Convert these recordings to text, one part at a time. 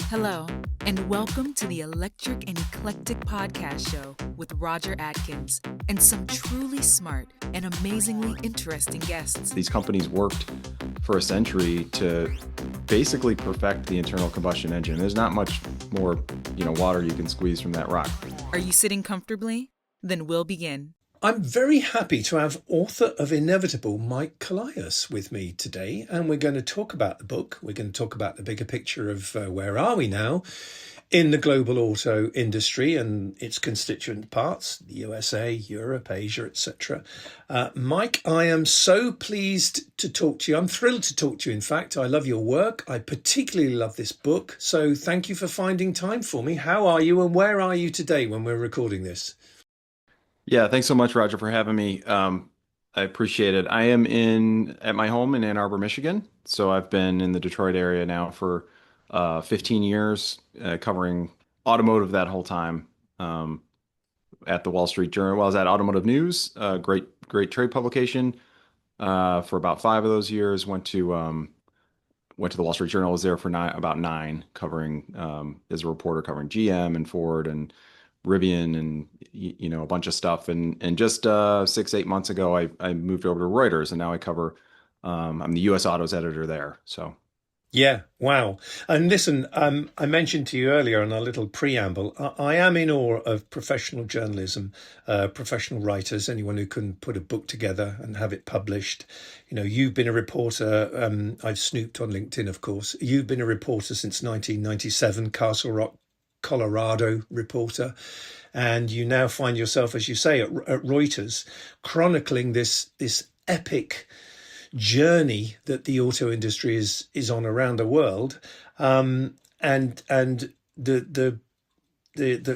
Hello, and welcome to the Electric and Eclectic podcast show with Roger Atkins and some truly smart and amazingly interesting guests. These companies worked for a century to basically perfect the internal combustion engine. There's not much more, water you can squeeze from that rock. Are you sitting comfortably? Then we'll begin. I'm very happy to have author of inEVitable, Mike Colias, with me today, and we're going to talk about the book. We're going to talk about the bigger picture of where are we now in the global auto industry and its constituent parts, the USA, Europe, Asia, etc. Mike, I am so pleased to talk to you. I'm thrilled to talk to you, in fact. I love your work. I particularly love this book. So thank you for finding time for me. How are you and where are you today when we're recording this? Yeah, thanks so much, Roger, for having me. I appreciate it. I am at my home in Ann Arbor, Michigan. So I've been in the Detroit area now for 15 years, covering automotive that whole time. At the Wall Street Journal, well, I was at Automotive News, great trade publication. For about 5 of those years, went to the Wall Street Journal. Was there for about 9, covering as a reporter covering GM and Ford and Rivian and a bunch of stuff. And just 6-8 months ago, I moved over to Reuters, and now I cover. I'm the U.S. Autos editor there. So. Yeah, wow. And listen, I mentioned to you earlier in our little preamble, I am in awe of professional journalism, professional writers, anyone who can put a book together and have it published. You've been a reporter. I've snooped on LinkedIn, of course. You've been a reporter since 1997, Castle Rock, Colorado reporter. And you now find yourself, as you say, at Reuters, chronicling this epic journey that the auto industry is on around the world, and the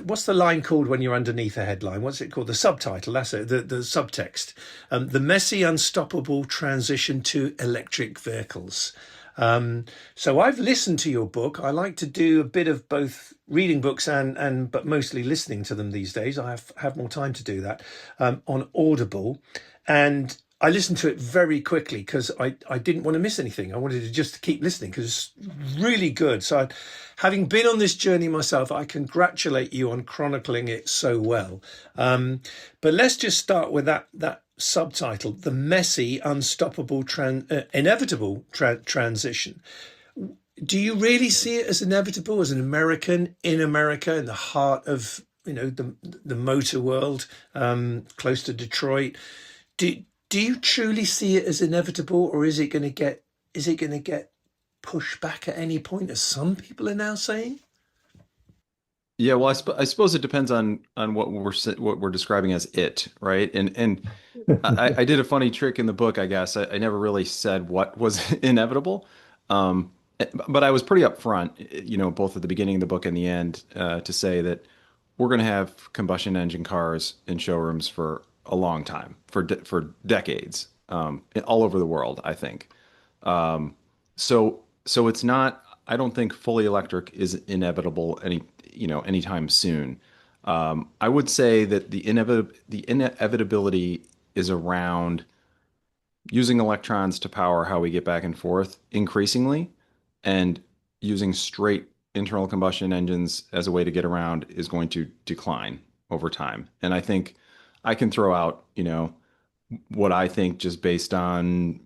what's the line called when you're underneath a headline? What's it called? The subtitle. That's it. The subtext. The messy, unstoppable transition to electric vehicles. So I've listened to your book. I like to do a bit of both reading books but mostly listening to them these days. I have more time to do that on Audible, and I listened to it very quickly because I didn't want to miss anything. I wanted to just keep listening because it's really good. So having been on this journey myself, I congratulate you on chronicling it so well. But let's just start with that subtitle, The Messy, Unstoppable, Inevitable Transition. Do you really see it as inevitable, as an American in America, in the heart of the motor world, close to Detroit? Do you truly see it as inevitable, or is it going to get pushed back at any point, as some people are now saying? Yeah, well, I suppose it depends on what we're describing as it, right? And I did a funny trick in the book, I guess. I never really said what was inevitable, but I was pretty upfront, both at the beginning of the book and the end, to say that we're going to have combustion engine cars in showrooms for a long time, for decades, all over the world, I think. So it's not. I don't think fully electric is inevitable anytime soon. I would say that the inevitability is around using electrons to power how we get back and forth increasingly, and using straight internal combustion engines as a way to get around is going to decline over time. And I think I can throw out, what I think just based on,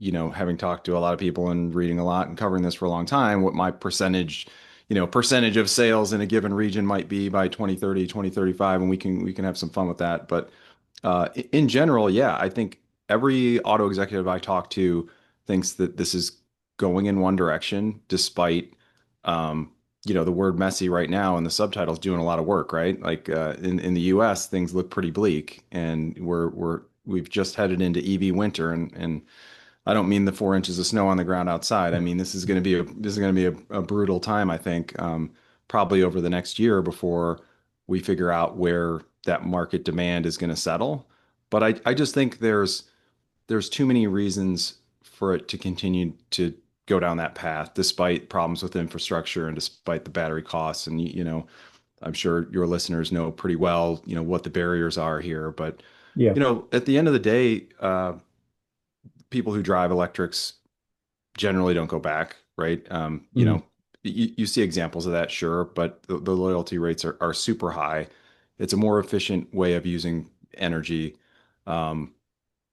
having talked to a lot of people and reading a lot and covering this for a long time, what my percentage of sales in a given region might be by 2030, 2035, and we can have some fun with that. But in general, yeah, I think every auto executive I talk to thinks that this is going in one direction, despite the word messy right now and the subtitles doing a lot of work, right? Like in the US, things look pretty bleak, and we've just headed into EV winter, and I don't mean the 4 inches of snow on the ground outside. I mean, this is going to be a brutal time, I think, probably over the next year before we figure out where that market demand is going to settle. But I just think there's too many reasons for it to continue to go down that path, despite problems with infrastructure and despite the battery costs. And, I'm sure your listeners know pretty well, what the barriers are here. But, Yeah. At the end of the day, people who drive electrics generally don't go back, right? you see examples of that, sure, but the loyalty rates are super high. It's a more efficient way of using energy. Um,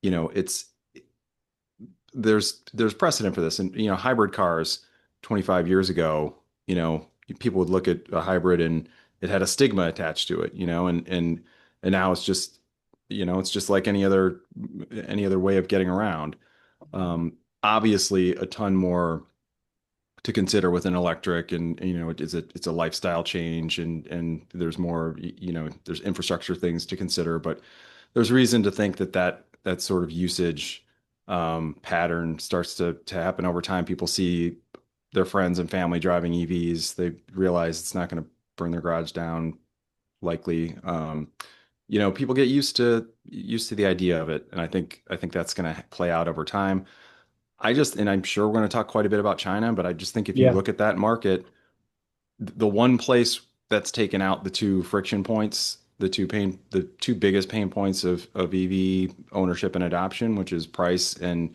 it's there's precedent for this, and hybrid cars 25 years ago, people would look at a hybrid and it had a stigma attached to it, and now it's just like any other way of getting around. Obviously, a ton more to consider with an electric, and it's a lifestyle change, and there's more, there's infrastructure things to consider, but there's reason to think that sort of usage pattern starts to happen over time. People see their friends and family driving EVs. They realize it's not going to burn their garage down likely. People get used to the idea of it, and I think that's going to play out over time. And I'm sure we're going to talk quite a bit about China, but I just think if you Yeah. look at that market, the one place that's taken out the two friction points, the two biggest pain points of EV ownership and adoption, which is price and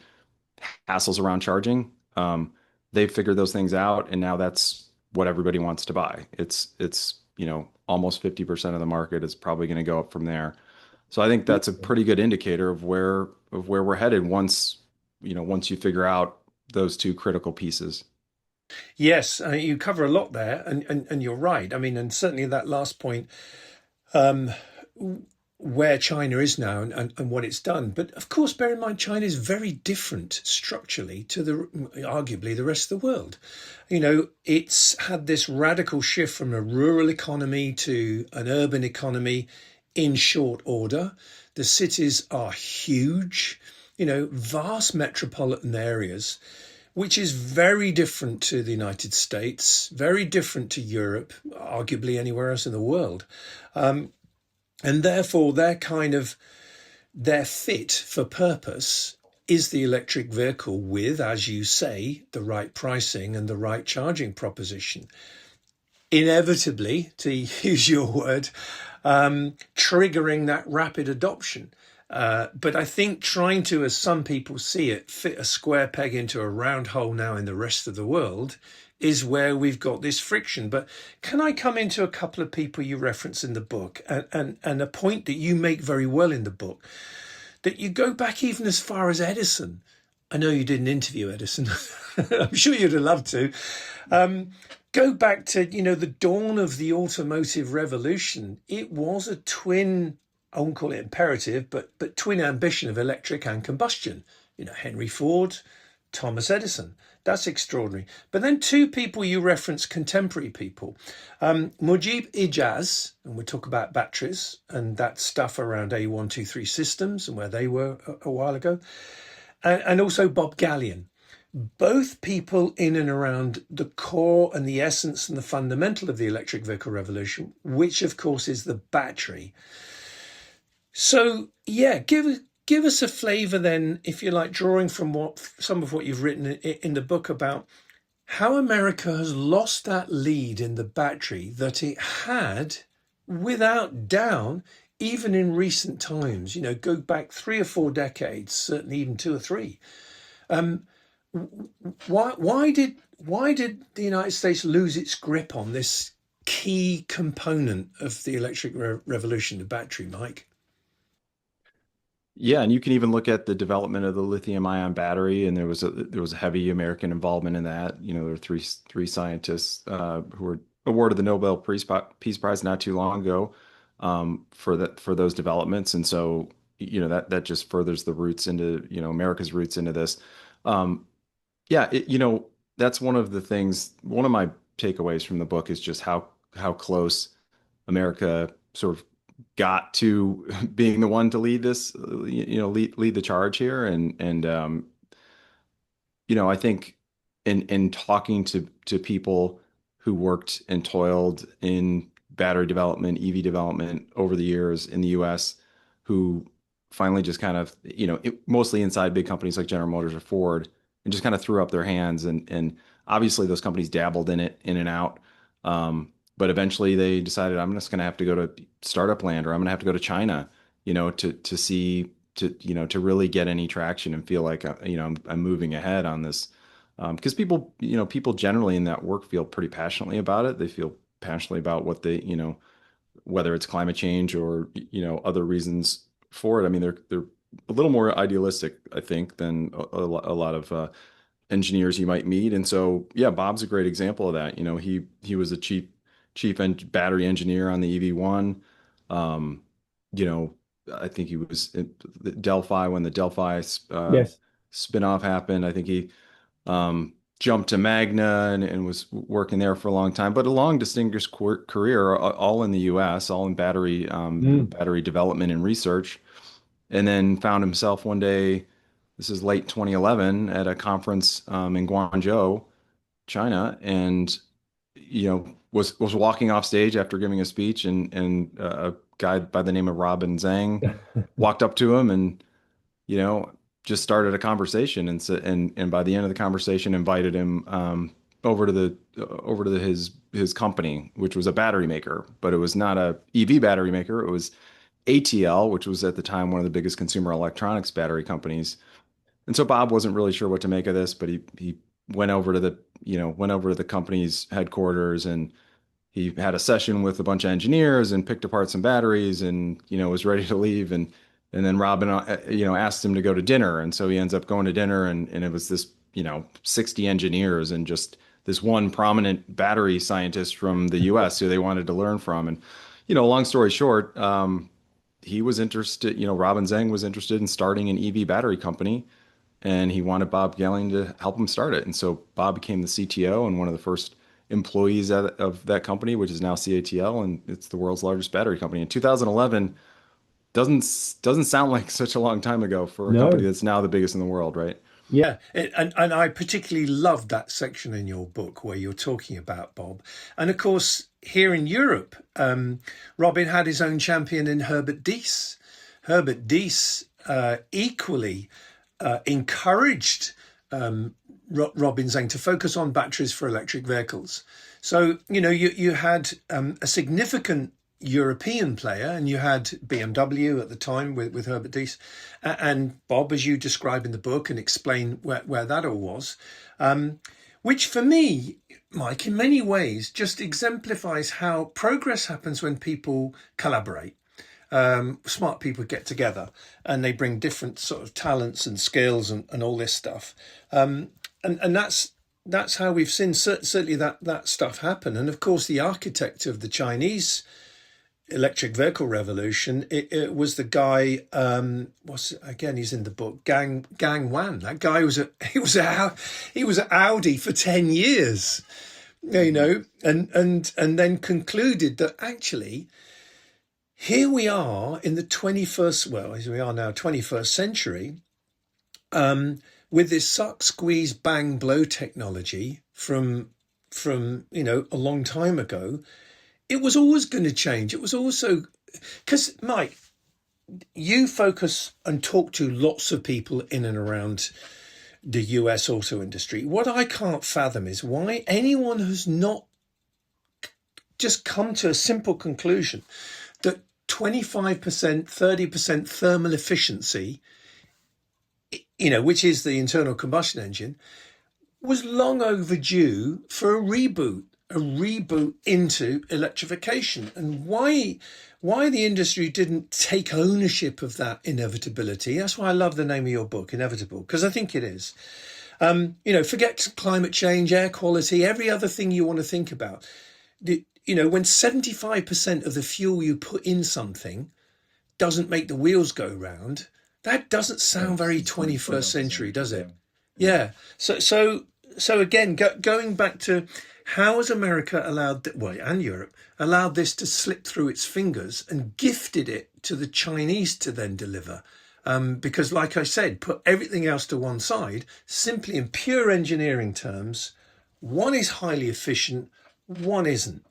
hassles around charging. They've figured those things out, and now that's what everybody wants to buy. It's almost 50% of the market is probably going to go up from there. So I think that's a pretty good indicator of where we're headed once you figure out those two critical pieces. Yes, you cover a lot there, and you're right. I mean, and certainly that last point, um, where China is now and what it's done. But of course, bear in mind, China is very different structurally to arguably the rest of the world. It's had this radical shift from a rural economy to an urban economy in short order. The cities are huge, vast metropolitan areas, which is very different to the United States, very different to Europe, arguably anywhere else in the world. Um, and therefore, their fit for purpose is the electric vehicle with, as you say, the right pricing and the right charging proposition. Inevitably, to use your word, triggering that rapid adoption. But I think trying to, as some people see it, fit a square peg into a round hole now in the rest of the world is where we've got this friction. But can I come into a couple of people you reference in the book, and a point that you make very well in the book, that you go back even as far as Edison. I know you didn't interview Edison. I'm sure you'd have loved to. Um, Go back to, the dawn of the automotive revolution. It was a twin, I won't call it imperative, but twin ambition of electric and combustion. Henry Ford, Thomas Edison. That's extraordinary. But then two people you reference, contemporary people, Mujib Ijaz, and we talk about batteries and that stuff around A123 systems and where they were a while ago, and also Bob Gallion. Both people in and around the core and the essence and the fundamental of the electric vehicle revolution, which of course is the battery. So yeah, give us a flavour then, if you like, drawing from some of what you've written in the book about how America has lost that lead in the battery that it had, without doubt, even in recent times. Go back 3 or 4 decades, certainly even 2 or 3. Um, why did the United States lose its grip on this key component of the electric revolution, the battery, Mike? Yeah, and you can even look at the development of the lithium-ion battery, and there was a heavy American involvement in that. There were three scientists who were awarded the Nobel Peace Prize not too long ago for those developments, and so that just furthers the roots into America's roots into this. Um, yeah, that's one of the things. One of my takeaways from the book is just how close America sort of got to being the one to lead this, lead the charge here, and I think in talking to people who worked and toiled in battery development, EV development over the years in the U.S., who finally just kind of, mostly inside big companies like General Motors or Ford, and just kind of threw up their hands. And obviously those companies dabbled in it in and out. But eventually they decided, I'm just going to have to go to startup land, or I'm going to have to go to China, to see, to really get any traction and feel like, I'm moving ahead Because people, people generally in that work feel pretty passionately about it. They feel passionately about what they, whether it's climate change or, other reasons for it. I mean, they're a little more idealistic, I think, than a lot of engineers you might meet. And so, yeah, Bob's a great example of that. He was a battery engineer on the EV1. Um, you know, I think he was at Delphi when the Delphi Yes. spinoff happened. I think he jumped to Magna and was working there for a long time, but a long distinguished career, all in the U.S., all in battery development and research, and then found himself one day. This is late 2011 at a conference in Guangzhou, China, and was walking off stage after giving a speech, and a guy by the name of Robin Zhang walked up to him and you know just started a conversation, and by the end of the conversation invited him over to his company, which was a battery maker, but it was not a EV battery maker. It was ATL, which was at the time one of the biggest consumer electronics battery companies. And so Bob wasn't really sure what to make of this, but he went over to the company's headquarters, and he had a session with a bunch of engineers and picked apart some batteries, and was ready to leave. And then Robin asked him to go to dinner, and so he ends up going to dinner, and it was this 60 engineers and just this one prominent battery scientist from the US who they wanted to learn from. And long story short, he was interested, Robin Zhang was interested in starting an EV battery company, and he wanted Bob Gelling to help him start it. And so Bob became the CTO and one of the first employees of that company, which is now CATL, and it's the world's largest battery company. In 2011, doesn't sound like such a long time ago for a company that's now the biggest in the world, right? Yeah, and I particularly loved that section in your book where you're talking about Bob. And of course, here in Europe, Robin had his own champion in Herbert Diess. Herbert Diess equally encouraged Robin Zhang to focus on batteries for electric vehicles. So, you had a significant European player, and you had BMW at the time with Herbert Diess, and Bob, as you describe in the book and explain where that all was, which for me, Mike, in many ways just exemplifies how progress happens when people collaborate. Smart people get together and they bring different sort of talents and skills and all this stuff. And that's how we've seen certainly that stuff happen. And of course, the architect of the Chinese electric vehicle revolution, it was the guy, he's in the book, Gang Wan. That guy he was at Audi for 10 years, and then concluded that actually, here we are in the 21st century, with this suck, squeeze, bang, blow technology from a long time ago. It was always going to change. It was also because, Mike, you focus and talk to lots of people in and around the US auto industry. What I can't fathom is why anyone has not just come to a simple conclusion that 25%, 30% thermal efficiency, which is the internal combustion engine, was long overdue for a reboot into electrification, and why the industry didn't take ownership of that inevitability. That's why I love the name of your book, Inevitable, because I think it is. Forget climate change, air quality, every other thing you want to think about. When 75% of the fuel you put in something doesn't make the wheels go round, that doesn't sound very 21st century, does it? Yeah. So again, going back to how has America and Europe allowed this to slip through its fingers and gifted it to the Chinese to then deliver? Because, like I said, put everything else to one side, simply in pure engineering terms, one is highly efficient, one isn't.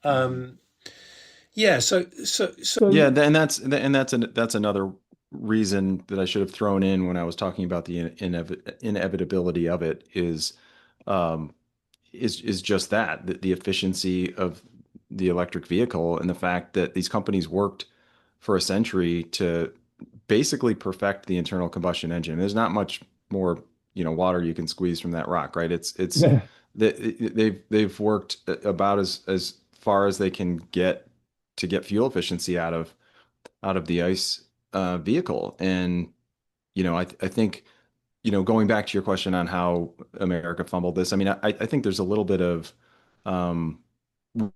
And that's another reason that I should have thrown in when I was talking about the inevitability of it is just that the efficiency of the electric vehicle, and the fact that these companies worked for a century to basically perfect the internal combustion engine. There's not much more water you can squeeze from that rock, right? It's Yeah. they've worked about as far as they can get to get fuel efficiency out of the ICE vehicle. And I think going back to your question on how America fumbled this, I mean, I think there's a little bit of um,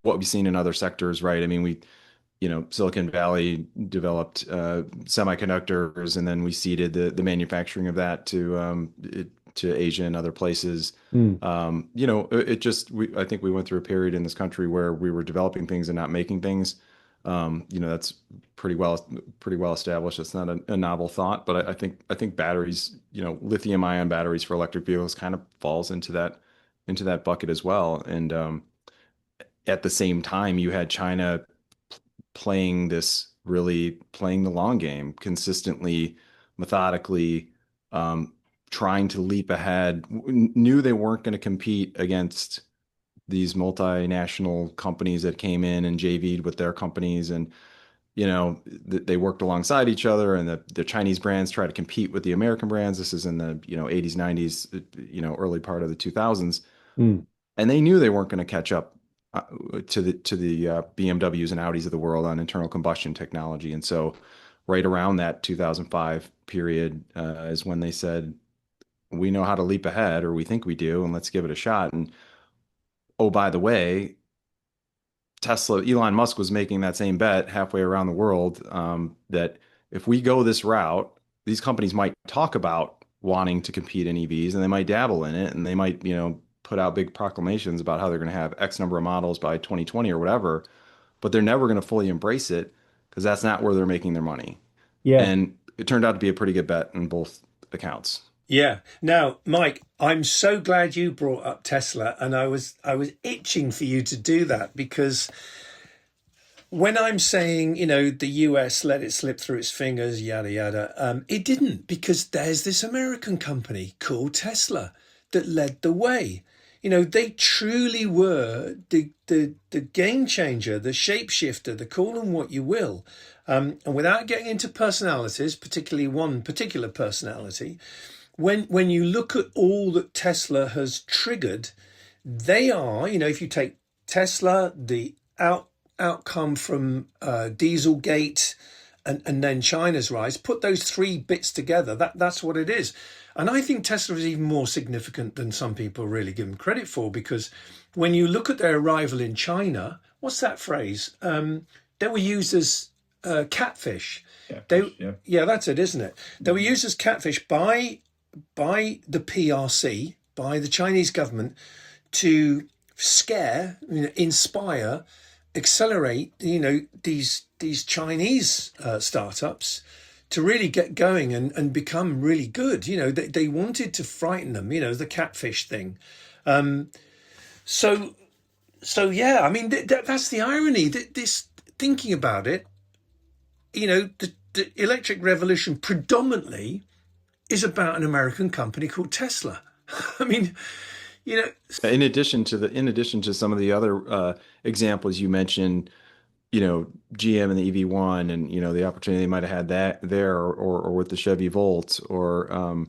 what we've seen in other sectors, right? I mean, Silicon Valley developed semiconductors, and then we seeded the manufacturing of that to Asia and other places. Mm. I think we went through a period in this country where we were developing things and not making things. That's pretty well established. It's not a novel thought, but I think batteries, lithium ion batteries for electric vehicles kind of falls into that bucket as well. And at the same time, you had China playing the long game consistently, methodically, trying to leap ahead, knew they weren't going to compete against these multinational companies that came in and JV'd with their companies. And, they worked alongside each other, and the Chinese brands try to compete with the American brands. This is in the, 80s, 90s, early part of the 2000s. Mm. And they knew they weren't going to catch up to the BMWs and Audis of the world on internal combustion technology. And so right around that 2005 period is when they said, we know how to leap ahead, or we think we do, and let's give it a shot. And oh, by the way, Elon Musk was making that same bet halfway around the world, that if we go this route, these companies might talk about wanting to compete in EVs, and they might dabble in it, and they might, put out big proclamations about how they're going to have X number of models by 2020 or whatever, but they're never going to fully embrace it because that's not where they're making their money. Yeah. And it turned out to be a pretty good bet in both accounts. Yeah. Now, Mike, I'm so glad you brought up Tesla, and I was itching for you to do that, because when I'm saying, the US let it slip through its fingers, yada, yada, it didn't, because there's this American company called Tesla that led the way. They truly were the game changer, the shapeshifter, the call them what you will. And without getting into personalities, particularly one particular personality, when you look at all that Tesla has triggered, they are, if you take Tesla, the outcome from Dieselgate, and then China's rise, put those three bits together, that's what it is. And I think Tesla is even more significant than some people really give them credit for, because when you look at their arrival in China, what's that phrase? They were used as catfish. Yeah, that's it, isn't it? They were used as catfish by the PRC, by the Chinese government, to scare, inspire, accelerate, these Chinese startups to really get going and become really good. They wanted to frighten them, the catfish thing. So yeah, I mean, that's the irony. This, thinking about it, the electric revolution predominantly is about an American company called Tesla. I mean, in addition to some of the other examples you mentioned, GM and the EV1, and the opportunity they might have had that there, or with the Chevy Volt, or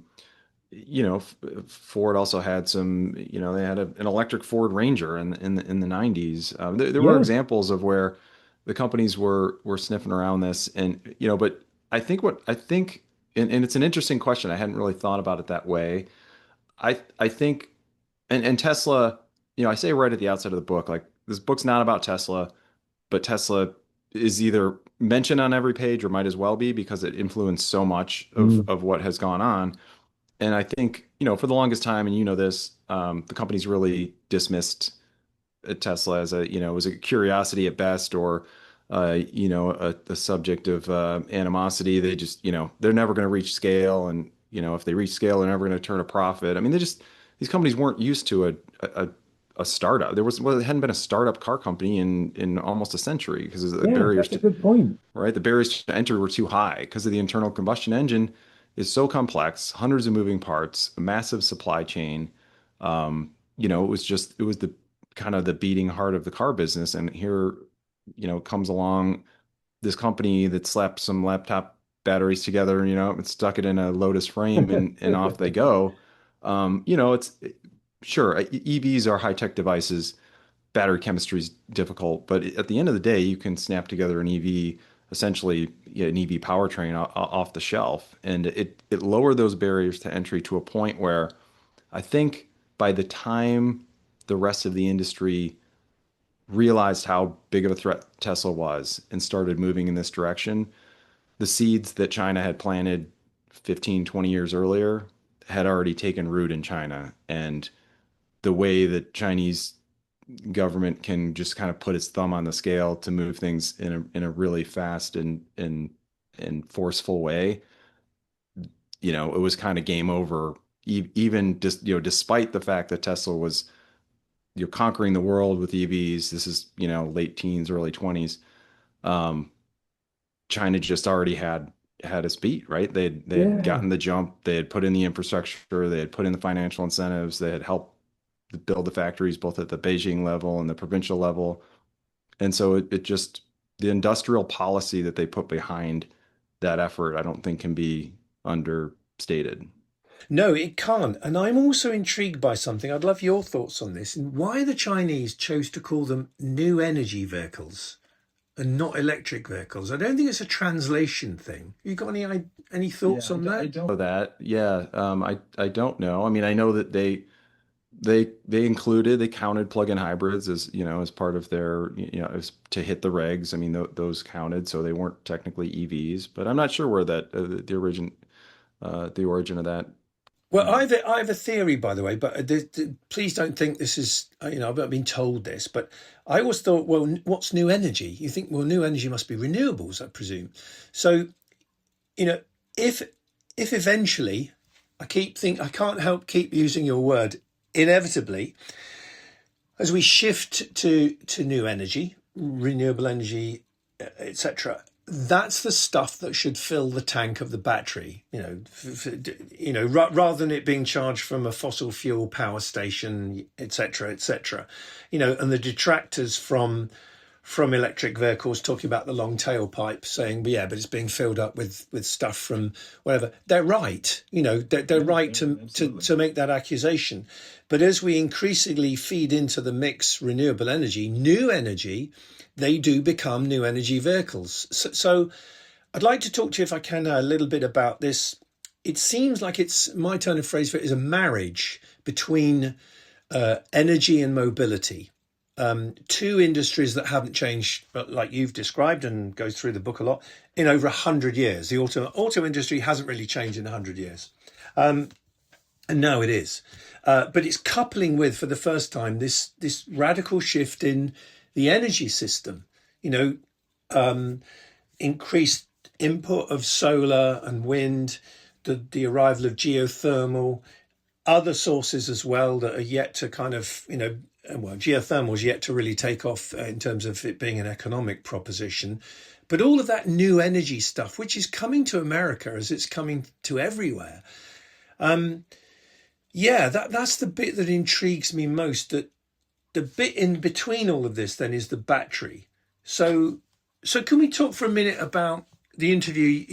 Ford also had some, they had an electric Ford Ranger in the 90s. There were examples of where the companies were sniffing around this, and but I think and it's an interesting question. I hadn't really thought about it that way. I think, and Tesla, I say right at the outset of the book, like, this book's not about Tesla, but Tesla is either mentioned on every page or might as well be, because it influenced so much of what has gone on. And I think, for the longest time, and this, the companies really dismissed Tesla as was a curiosity at best, or a subject of animosity. They just, they're never going to reach scale, and if they reach scale, they're never going to turn a profit. I mean, these companies weren't used to a startup. There hadn't been a startup car company in almost a century, because the barriers that's a good point. Right, the barriers to enter were too high because of the internal combustion engine is so complex, hundreds of moving parts, a massive supply chain. It was the kind of the beating heart of the car business. And here, comes along this company that slapped some laptop batteries together, and stuck it in a Lotus frame, and off they go. It's sure EVs are high-tech devices. Battery chemistry is difficult, but at the end of the day, you can snap together an EV, essentially an EV powertrain off the shelf, and it lowered those barriers to entry to a point where I think by the time the rest of the industry realized how big of a threat Tesla was and started moving in this direction, the seeds that China had planted 15, 20 years earlier had already taken root in China. And the way that Chinese government can just kind of put its thumb on the scale to move things in a really fast and forceful way, it was kind of game over. Even just despite the fact that Tesla was conquering the world with EVs. This is late teens, early 20s. Um, China just already had us beat, right? They had Yeah. gotten the jump. They had put in the infrastructure. They had put in the financial incentives. They had helped build the factories both at the Beijing level and the provincial level. And so it just the industrial policy that they put behind that effort, I don't think can be understated. No, it can't. And I'm also intrigued by something. I'd love your thoughts on this and why the Chinese chose to call them new energy vehicles and not electric vehicles. I don't think it's a translation thing. You got any thoughts on I that? don't. Know that, yeah, I don't know. I mean, I know that they counted plug-in hybrids as as part of their as to hit the regs. I mean, those counted, so they weren't technically EVs, but I'm not sure where that the origin of that. Well, Um, I have a theory, by the way, but please don't think this is, I've not been told this, but I always thought, well, what's new energy? You think, well, new energy must be renewables, I presume. So, you know, if eventually, I can't help keep using your word, inevitably, as we shift to new energy, renewable energy, etc., that's the stuff that should fill the tank of the battery. Rather than it being charged from a fossil fuel power station, etc., etc. And the detractors from electric vehicles talking about the long tailpipe, saying, "Yeah, but it's being filled up with stuff from whatever." They're right. They're Yeah, right yeah, to absolutely. make that accusation. But as we increasingly feed into the mix renewable energy, new energy, they do become new energy vehicles. So I'd like to talk to you, if I can, a little bit about this. It seems like it's my turn of phrase for it is a marriage between energy and mobility. Two industries that haven't changed, like you've described and goes through the book a lot, in over 100 years. The auto industry hasn't really changed in 100 years. And now it is. But it's coupling with, for the first time, this radical shift in the energy system. You know, increased input of solar and wind, the arrival of geothermal, other sources as well that are yet to kind of, well, geothermal is yet to really take off in terms of it being an economic proposition. But all of that new energy stuff, which is coming to America as it's coming to everywhere. Um, yeah, that's the bit that intrigues me most. That the bit in between all of this then is the battery. So, can we talk for a minute about the interview,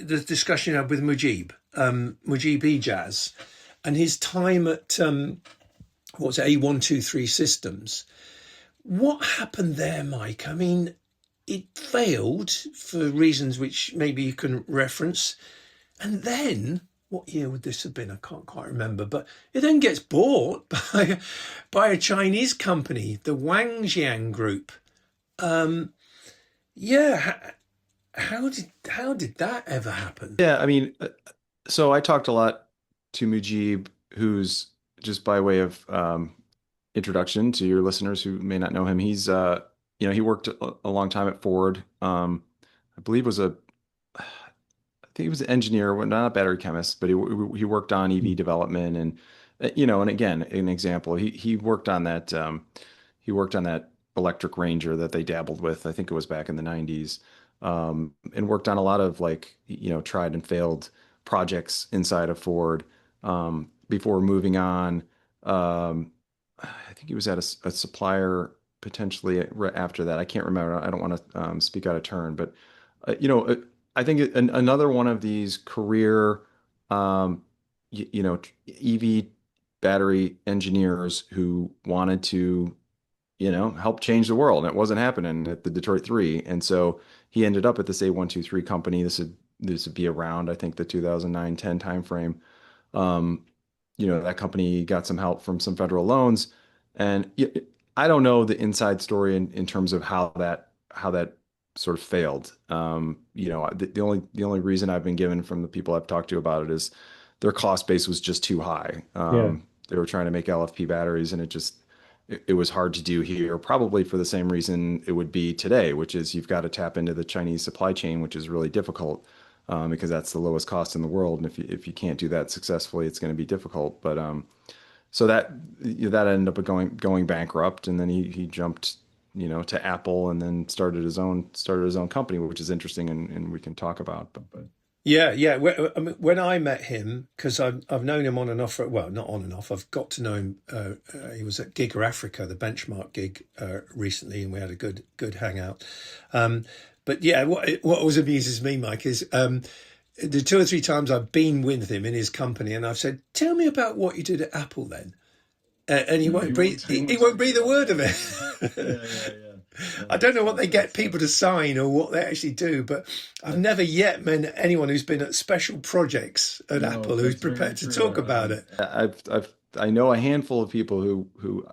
the discussion you had with Mujib Ijaz, and his time at what's it, A123 Systems? What happened there, Mike? I mean, it failed for reasons which maybe you can reference, and then what year would this have been? I can't quite remember, but it then gets bought by a Chinese company, the Wangjiang Group. Um, yeah, how did that ever happen? yeah, I mean, so I talked a lot to Mujib, who's just by way of introduction to your listeners who may not know him. He worked a long time at Ford. I believe was a I think he was an engineer, well, not a battery chemist, but he worked on EV development and and again, an example, he worked on that electric Ranger that they dabbled with. I think it was back in the 90s, and worked on a lot of like tried and failed projects inside of Ford before moving on. I think he was at a supplier potentially after that. I can't remember. I don't want to speak out of turn, but uh, you know, uh, I think another one of these career, um, EV battery engineers who wanted to, help change the world. And it wasn't happening at the Detroit 3. And so he ended up at this A123 company. This would be around, I think, the 2009-10 timeframe. That company got some help from some federal loans. And I don't know the inside story in terms of how that sort of failed. The only reason I've been given from the people I've talked to about it is their cost base was just too high. Yeah. They were trying to make LFP batteries, and it was hard to do here, probably for the same reason it would be today, which is you've got to tap into the Chinese supply chain, which is really difficult, because that's the lowest cost in the world. And if you can't do that successfully, it's going to be difficult. But so that ended up going bankrupt, and then he jumped, to Apple, and then started his own company, which is interesting, and we can talk about. But Yeah, yeah. When I met him, because I've known him on and off well, not on and off. I've got to know him. He was at Giga Africa, the benchmark gig, recently, and we had a good hangout. But yeah, what always amuses me, Mike, is the 2 or 3 times I've been with him in his company, and I've said, "Tell me about what you did at Apple then," and he won't breathe. He won't breathe a word of it. yeah. I don't know what they get people to sign or what they actually do, but I've never yet met anyone who's been at special projects at Apple who's prepared to talk about it. I know a handful of people who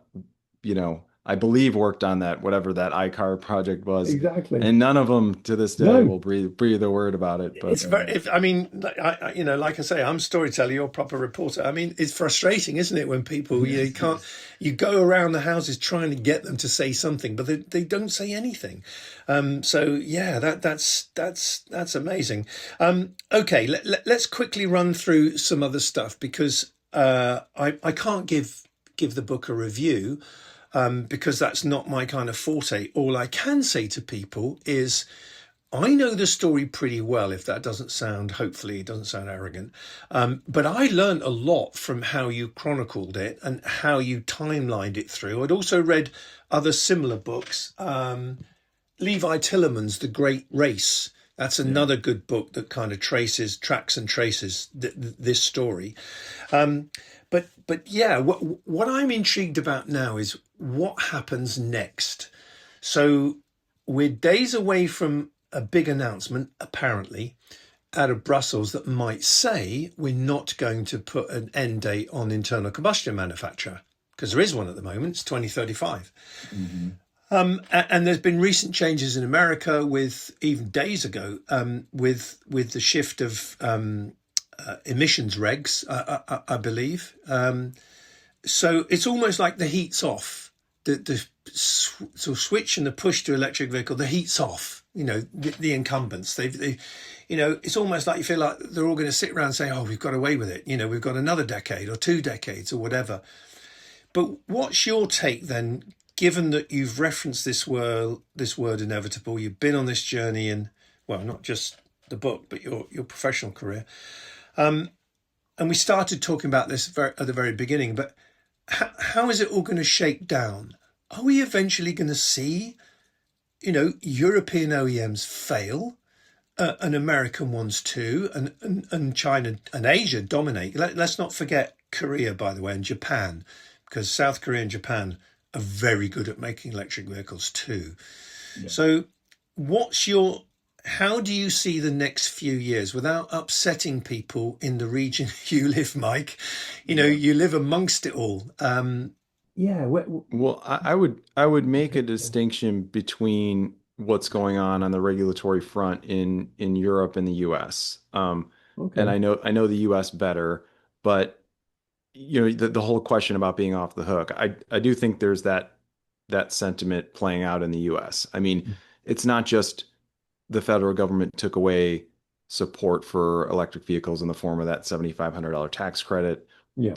I believe worked on that, whatever that iCar project was. Exactly. And none of them to this day will breathe a word about it. But it's very, like I say, I'm a storyteller, you're a proper reporter. I mean, it's frustrating, isn't it, when people, you go around the houses trying to get them to say something, but they don't say anything. So yeah, that's amazing. Okay, let's quickly run through some other stuff, because I can't give the book a review, because that's not my kind of forte. All I can say to people is I know the story pretty well, if that hopefully it doesn't sound arrogant. But I learned a lot from how you chronicled it and how you timelined it through. I'd also read other similar books. Levi Tillerman's The Great Race. That's another good book that kind of tracks and traces this story. But yeah, what I'm intrigued about now is what happens next. So we're days away from a big announcement, apparently, out of Brussels that might say we're not going to put an end date on internal combustion manufacture, because there is one at the moment. It's 2035. Mm-hmm. And there's been recent changes in America, with even days ago, with the shift of emissions regs, I believe. So it's almost like the heat's off. The sort of switch and the push to electric vehicle, the heat's off. The incumbents, they it's almost like you feel like they're all going to sit around and say, "Oh, we've got away with it. We've got another decade or 2 decades or whatever." But what's your take then, given that you've referenced this word inevitable, you've been on this journey, and well, not just the book, but your professional career. And we started talking about this at the very beginning, but how is it all going to shake down? Are we eventually going to see, European OEMs fail, and American ones too, and China and Asia dominate? Let's not forget Korea, by the way, and Japan, because South Korea and Japan are very good at making electric vehicles too. Yeah. So how do you see the next few years without upsetting people in the region you live, Mike? You live amongst it all. Well, I would make a distinction between what's going on the regulatory front in Europe and the US. Okay. And I know the US better, but the whole question about being off the hook, I do think there's that sentiment playing out in the US. I mean, it's not just the federal government took away support for electric vehicles in the form of that $7,500 tax credit. Yeah.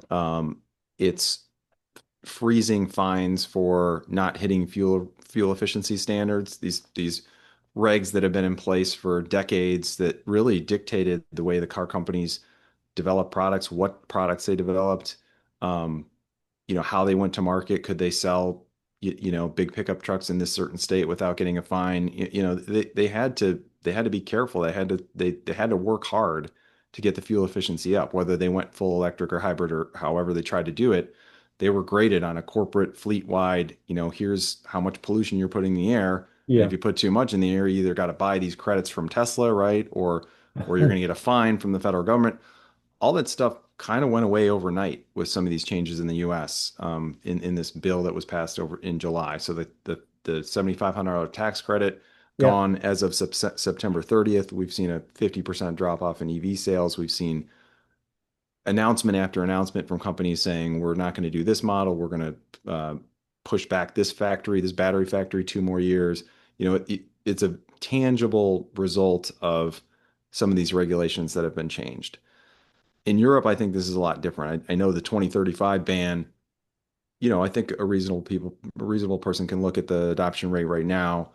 It's freezing fines for not hitting fuel efficiency standards. These regs that have been in place for decades that really dictated the way the car companies develop products, what products they developed, how they went to market. Could they sell big pickup trucks in this certain state without getting a fine? They had to be careful. They had to work hard to get the fuel efficiency up, whether they went full electric or hybrid or however they tried to do it. They were graded on a corporate fleet wide, here's how much pollution you're putting in the air. And Yeah. if you put too much in the air, you either got to buy these credits from Tesla, right? Or you're going to get a fine from the federal government. All that stuff kind of went away overnight with some of these changes in the U.S. In this bill that was passed over in July. So the $7,500 tax credit Yeah. gone as of September 30th. We've seen a 50% drop off in EV sales. We've seen announcement after announcement from companies saying we're not going to do this model. We're going to push back this battery factory 2 more years. It's a tangible result of some of these regulations that have been changed. In Europe, I think this is a lot different. I know the 2035 ban, I think a reasonable person can look at the adoption rate right now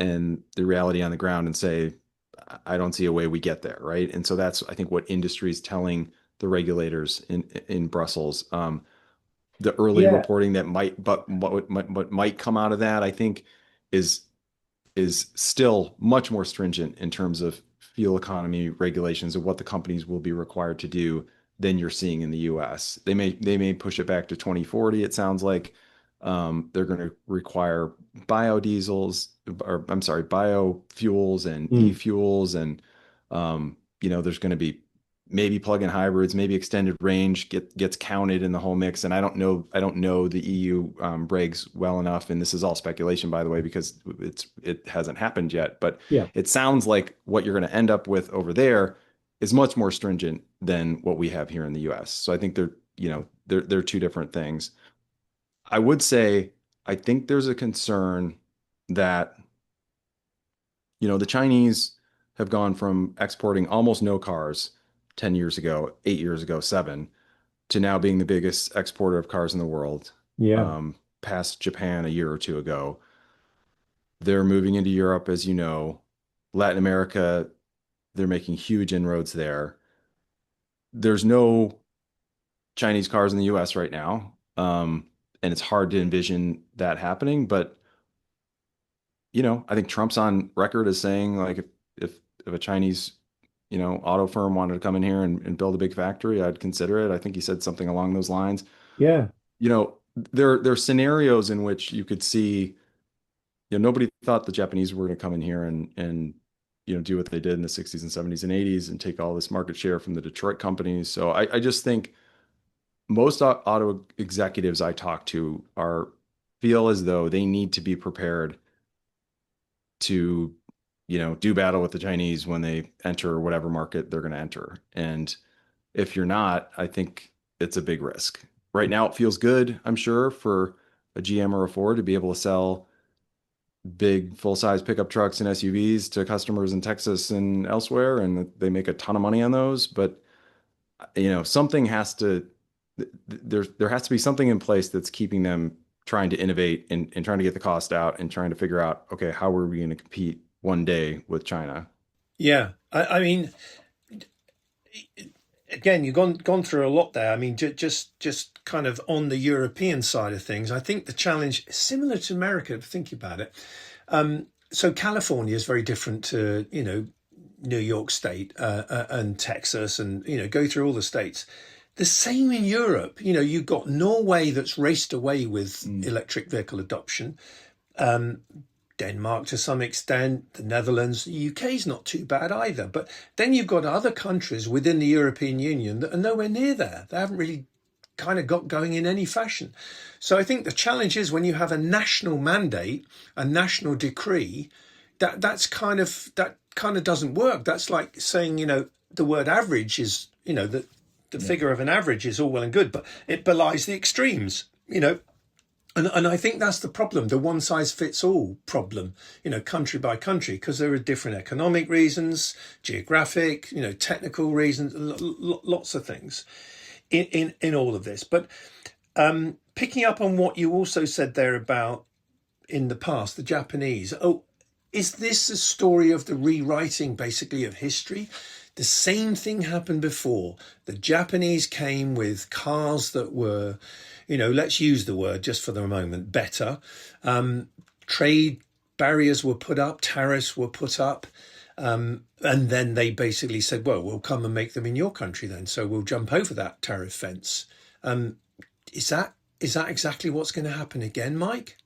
and the reality on the ground and say, I don't see a way we get there, right? And so that's, I think, what industry is telling the regulators in Brussels. The early reporting that what might come out of that, I think, is still much more stringent in terms of fuel economy regulations of what the companies will be required to do than you're seeing in the U.S. They may push it back to 2040. It sounds like they're going to require biofuels and e-fuels, and there's going to be maybe plug-in hybrids, maybe extended range gets counted in the whole mix. And I don't know the EU regs well enough, and this is all speculation, by the way, because it hasn't happened yet. But it sounds like what you're going to end up with over there is much more stringent than what we have here in the U.S. So I think they're two different things. I would say I think there's a concern that the Chinese have gone from exporting almost no cars 10 years ago, 8 years ago, 7, to now being the biggest exporter of cars in the world. Past Japan a year or two ago. They're moving into Europe, as you know. Latin America, they're making huge inroads there. There's no Chinese cars in the US right now. And it's hard to envision that happening. But, I think Trump's on record as saying, like, if a Chinese auto firm wanted to come in here and build a big factory, I'd consider it. I think he said something along those lines. Yeah. There are scenarios in which you could see, nobody thought the Japanese were going to come in here and do what they did in the 60s and 70s and 80s and take all this market share from the Detroit companies. So I just think most auto executives I talk to feel as though they need to be prepared to do battle with the Chinese when they enter whatever market they're going to enter. And if you're not, I think it's a big risk. Right now, it feels good, I'm sure, for a GM or a Ford to be able to sell big full-size pickup trucks and SUVs to customers in Texas and elsewhere, and they make a ton of money on those. But something has to there has to be something in place that's keeping them trying to innovate and trying to get the cost out and trying to figure out, okay, how are we going to compete one day with China? Yeah, I mean, again, you've gone through a lot there. I mean, just kind of on the European side of things, I think the challenge is similar to America, if you think about it. So California is very different to, New York State and Texas and, go through all the states. The same in Europe. You've got Norway that's raced away with electric vehicle adoption. Denmark to some extent, the Netherlands, the UK's not too bad either. But then you've got other countries within the European Union that are nowhere near there. They haven't really kind of got going in any fashion. So I think the challenge is when you have a national mandate, a national decree, that kind of doesn't work. That's like saying, the word average is, the figure of an average is all well and good, but it belies the extremes, And I think that's the problem, the one size fits all problem, country by country, because there are different economic reasons, geographic, technical reasons, lots of things in all of this. But picking up on what you also said there about in the past, the Japanese. Is this a story of the rewriting basically of history? The same thing happened before. The Japanese came with cars that were, let's use the word just for the moment, better. Trade barriers were put up, tariffs were put up. And then they basically said, well, we'll come and make them in your country then. So we'll jump over that tariff fence. Um, is that exactly what's going to happen again, Mike?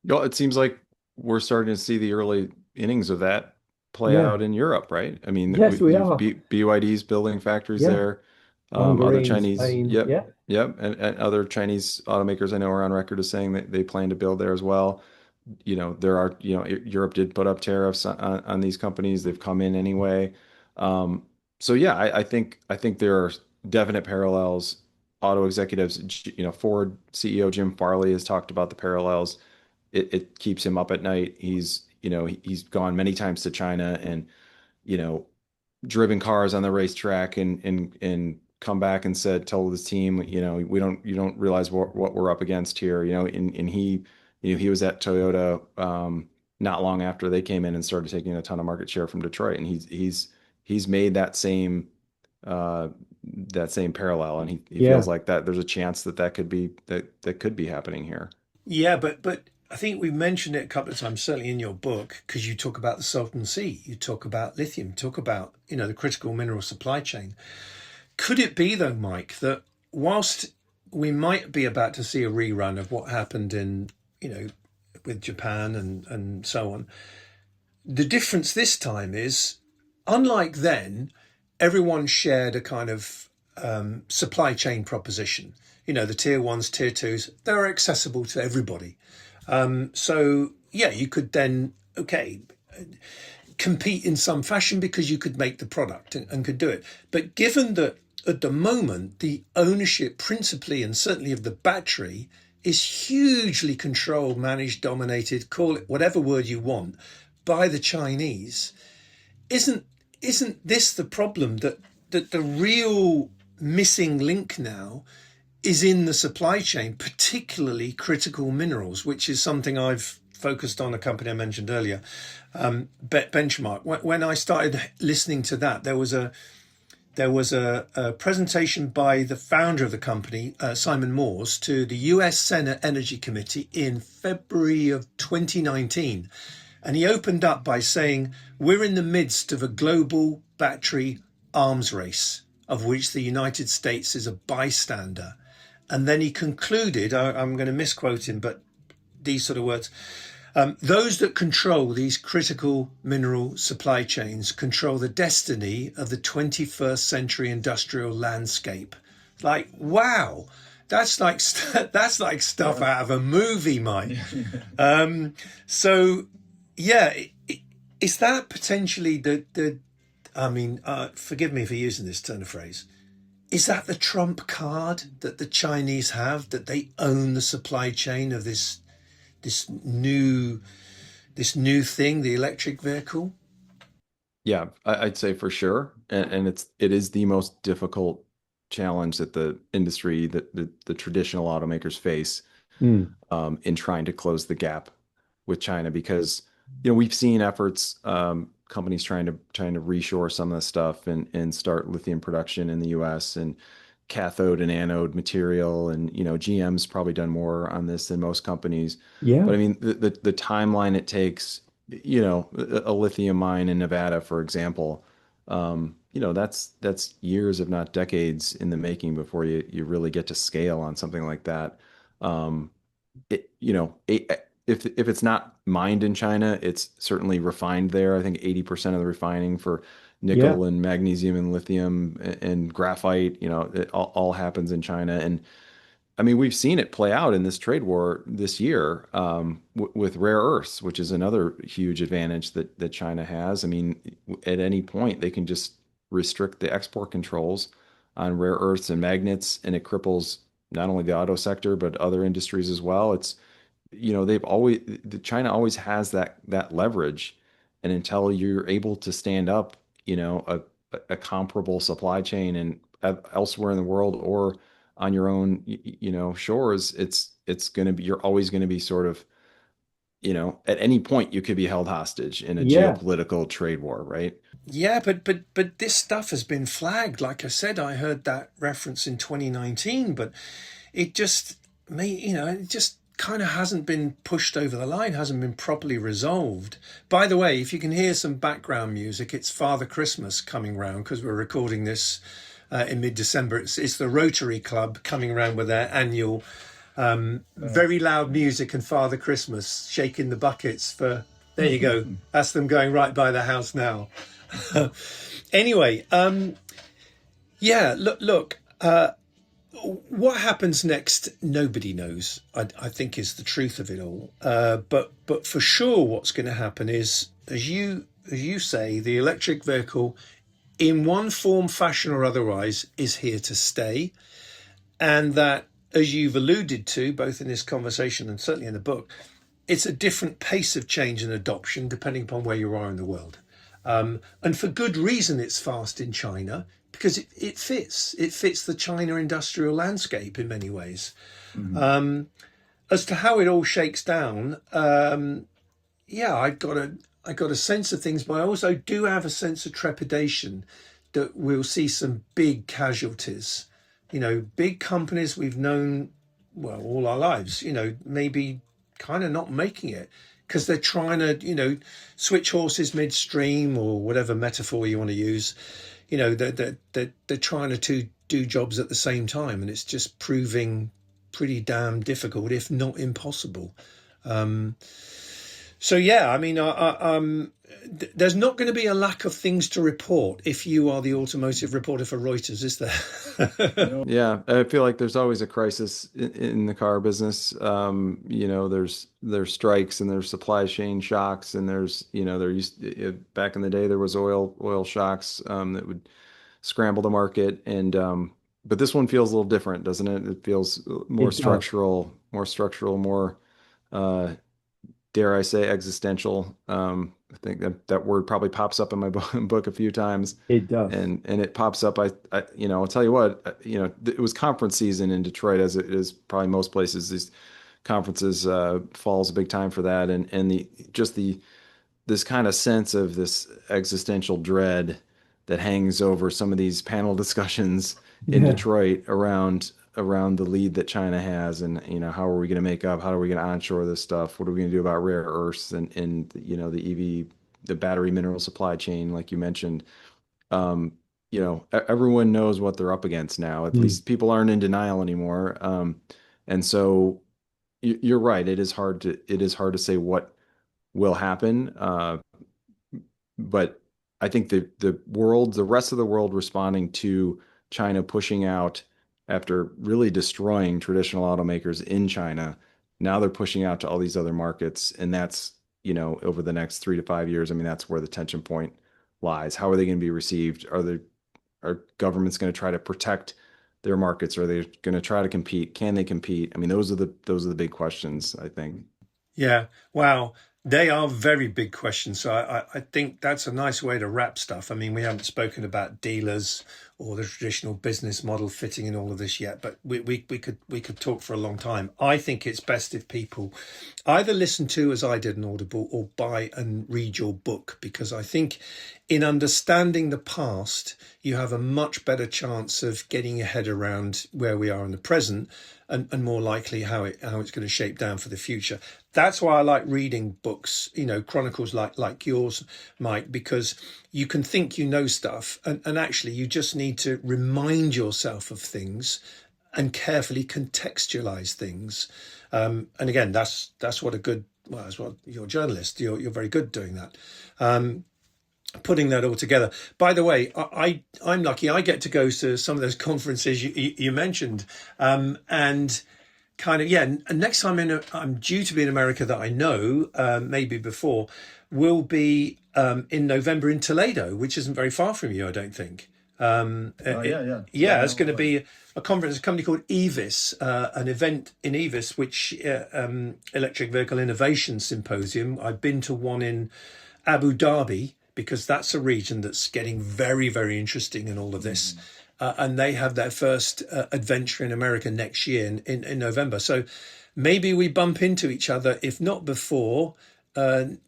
Well, it seems like we're starting to see the early innings of that play Yeah. out in Europe, right? I mean, Yes, we you've are. BYD's building factories Yeah. there. Other Hungary and Chinese, Spain. yep, Yeah. yep, and other Chinese automakers I know are on record as saying that they plan to build there as well. There are, Europe did put up tariffs on these companies. They've come in anyway. Um, so yeah, I think there are definite parallels. Auto executives, Ford CEO Jim Farley has talked about the parallels. It keeps him up at night. He's gone many times to China and, you know, driven cars on the racetrack and come back and tell this team, you don't realize what we're up against here, and he was at Toyota not long after they came in and started taking a ton of market share from Detroit, and he's made uh that same parallel, and he feels Yeah. like that there's a chance that could be happening here. Yeah, but I think we've mentioned it a couple of times, certainly in your book, because you talk about the Salton Sea, you talk about lithium, you talk about, the critical mineral supply chain. Could it be though, Mike, that whilst we might be about to see a rerun of what happened with Japan and so on, the difference this time is, unlike then, everyone shared a kind of supply chain proposition. The tier ones, tier twos, they're accessible to everybody. So yeah, you could then, okay, compete in some fashion because you could make the product and could do it. But given that at the moment, the ownership principally and certainly of the battery is hugely controlled, managed, dominated, call it whatever word you want, by the Chinese, isn't this the problem, that the real missing link now is in the supply chain, particularly critical minerals, which is something I've focused on, a company I mentioned earlier, Benchmark. When I started listening to that, there was a presentation by the founder of the company, Simon Moores, to the US Senate Energy Committee in February of 2019. And he opened up by saying, we're in the midst of a global battery arms race, of which the United States is a bystander. And then he concluded, I'm going to misquote him, but these sort of words, those that control these critical mineral supply chains control the destiny of the 21st century industrial landscape. Like, wow, that's like stuff out of a movie, Mike. So, yeah, is that potentially forgive me for using this turn of phrase, is that the trump card that the Chinese have, that they own the supply chain of this new thing, the electric vehicle? Yeah, I'd say for sure, and it is the most difficult challenge that the industry, that the traditional automakers face, Mm. in trying to close the gap with China, because we've seen efforts, companies trying to reshore some of the stuff and start lithium production in the U.S. and cathode and anode material, and GM's probably done more on this than most companies. Yeah. But I mean, the timeline it takes, a lithium mine in Nevada, for example, that's years, if not decades, in the making before you really get to scale on something like that. Um, if it's not mined in China, it's certainly refined there. I think 80% of the refining for Yeah. nickel and magnesium and lithium and graphite, it all happens in China. And I mean, we've seen it play out in this trade war this year, with rare earths, which is another huge advantage that China has. I mean, at any point, they can just restrict the export controls on rare earths and magnets, and it cripples not only the auto sector, but other industries as well. China always has that leverage. And until you're able to stand up, a comparable supply chain and elsewhere in the world or on your own, shores, it's going to be, you're always going to be sort of, at any point you could be held hostage in a Yeah. geopolitical trade war, right? Yeah, but this stuff has been flagged. Like I said, I heard that reference in 2019, but it just it just kind of hasn't been pushed over the line, hasn't been properly resolved. By the way, if you can hear some background music, it's Father Christmas coming round, because we're recording this in mid-December. It's the Rotary Club coming around with their annual very loud music and Father Christmas shaking the buckets for, there you go. That's them going right by the house now. Anyway, look, what happens next, nobody knows, I think, is the truth of it all. But for sure, what's going to happen is, as you say, the electric vehicle, in one form, fashion or otherwise, is here to stay. And that, as you've alluded to, both in this conversation and certainly in the book, it's a different pace of change and adoption depending upon where you are in the world. And for good reason, it's fast in China, because it fits the China industrial landscape in many ways. Mm-hmm. As to how it all shakes down, I got a sense of things, but I also do have a sense of trepidation that we'll see some big casualties. Big companies we've known, well, all our lives, maybe kind of not making it because they're trying to, switch horses midstream, or whatever metaphor you want to use. They're trying to do jobs at the same time, and it's just proving pretty damn difficult, if not impossible. There's not going to be a lack of things to report if you are the automotive reporter for Reuters, is there? Yeah, I feel like there's always a crisis in the car business. There's strikes and there's supply chain shocks, and back in the day there was oil shocks that would scramble the market, and but this one feels a little different, doesn't it? It feels more structural, more dare I say existential. I think that word probably pops up in my book a few times. It does. And it pops up. I'll tell you what, it was conference season in Detroit, as it is probably most places. These conferences, fall's a big time for that. And this kind of sense of this existential dread that hangs over some of these panel discussions in Detroit around the lead that China has, and how are we going to make up? How are we going to onshore this stuff? What are we going to do about rare earths and the battery mineral supply chain, like you mentioned? Everyone knows what they're up against now. At least people aren't in denial anymore. And so you're right. It is hard to say what will happen. But I think the rest of the world responding to China pushing out, after really destroying traditional automakers in China, now they're pushing out to all these other markets. And that's, over the next 3 to 5 years, that's where the tension point lies. How are they going to be received? Are governments going to try to protect their markets? Are they going to try to compete? Can they compete? Those are the big questions, I think. Yeah. Wow. They are very big questions. So I think that's a nice way to wrap stuff. We haven't spoken about dealers or the traditional business model fitting in all of this yet, but we could talk for a long time. I think it's best if people either listen to, as I did, an Audible, or buy and read your book, because I think in understanding the past, you have a much better chance of getting your head around where we are in the present, and more likely how it's going to shape down for the future. That's why I like reading books, chronicles like yours, Mike, because you can think you know stuff, and actually you just need to remind yourself of things and carefully contextualize things. And again, that's what that's what you're a journalist. You're very good doing that. Putting that all together. By the way, I'm lucky. I get to go to some of those conferences you mentioned, and kind of, and next time I'm due to be in America that I know, maybe before, will be in November in Toledo, which isn't very far from you, I don't think. It's going to be a conference, a company called EVIS, an event in EVIS, which Electric Vehicle Innovation Symposium. I've been to one in Abu Dhabi, because that's a region that's getting very, very interesting in all of this. And they have their first adventure in America next year in November. So maybe we bump into each other, if not before,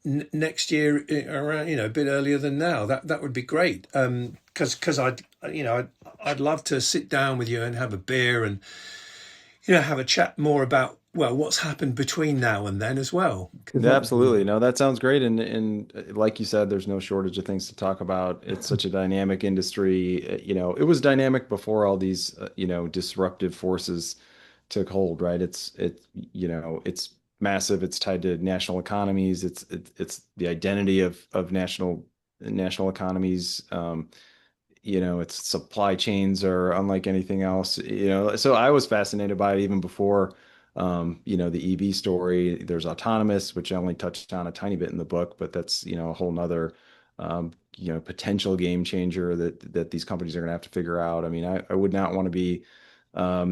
next year, around, a bit earlier than now. That would be great. Because I'd love to sit down with you and have a beer and, have a chat more about well, what's happened between now and then as well. Yeah, absolutely. No, that sounds great. And like you said, there's no shortage of things to talk about. It's such a dynamic industry. It was dynamic before all these, disruptive forces took hold, right? It's massive. It's tied to national economies. It's the identity of national economies. Its supply chains are unlike anything else. So I was fascinated by it even before, the EV story. There's autonomous, which I only touched on a tiny bit in the book, but that's, a whole nother, potential game changer that these companies are going to have to figure out. I mean, I would not want to be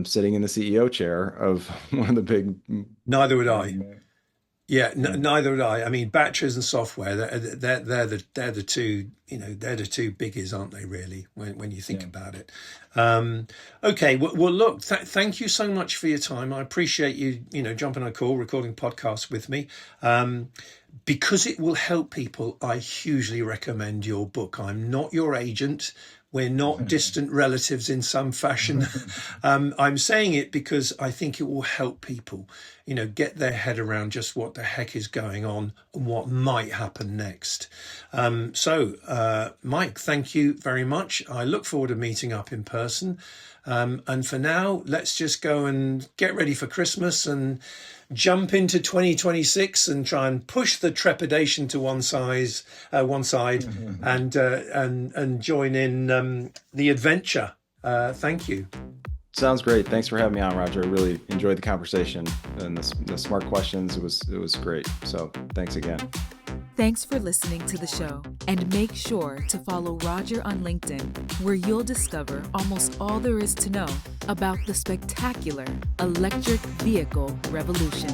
sitting in the CEO chair of one of the big. Neither would I. Yeah, neither would I. I mean, batteries and software, they're the two, they're the two biggies, aren't they, really, when you think about it. Okay, well look, thank you so much for your time. I appreciate you, jumping on a call, recording podcasts with me. Because it will help people, I hugely recommend your book. I'm not your agent. We're not distant relatives in some fashion. I'm saying it because I think it will help people, get their head around just what the heck is going on and what might happen next. So, Mike, thank you very much. I look forward to meeting up in person. And for now, let's just go and get ready for Christmas and jump into 2026 and try and push the trepidation to one side and join in the adventure. Thank you. Sounds great. Thanks for having me on, Roger. I really enjoyed the conversation and the smart questions. It was great. So thanks again. Thanks for listening to the show, and make sure to follow Roger on LinkedIn, where you'll discover almost all there is to know about the spectacular electric vehicle revolution.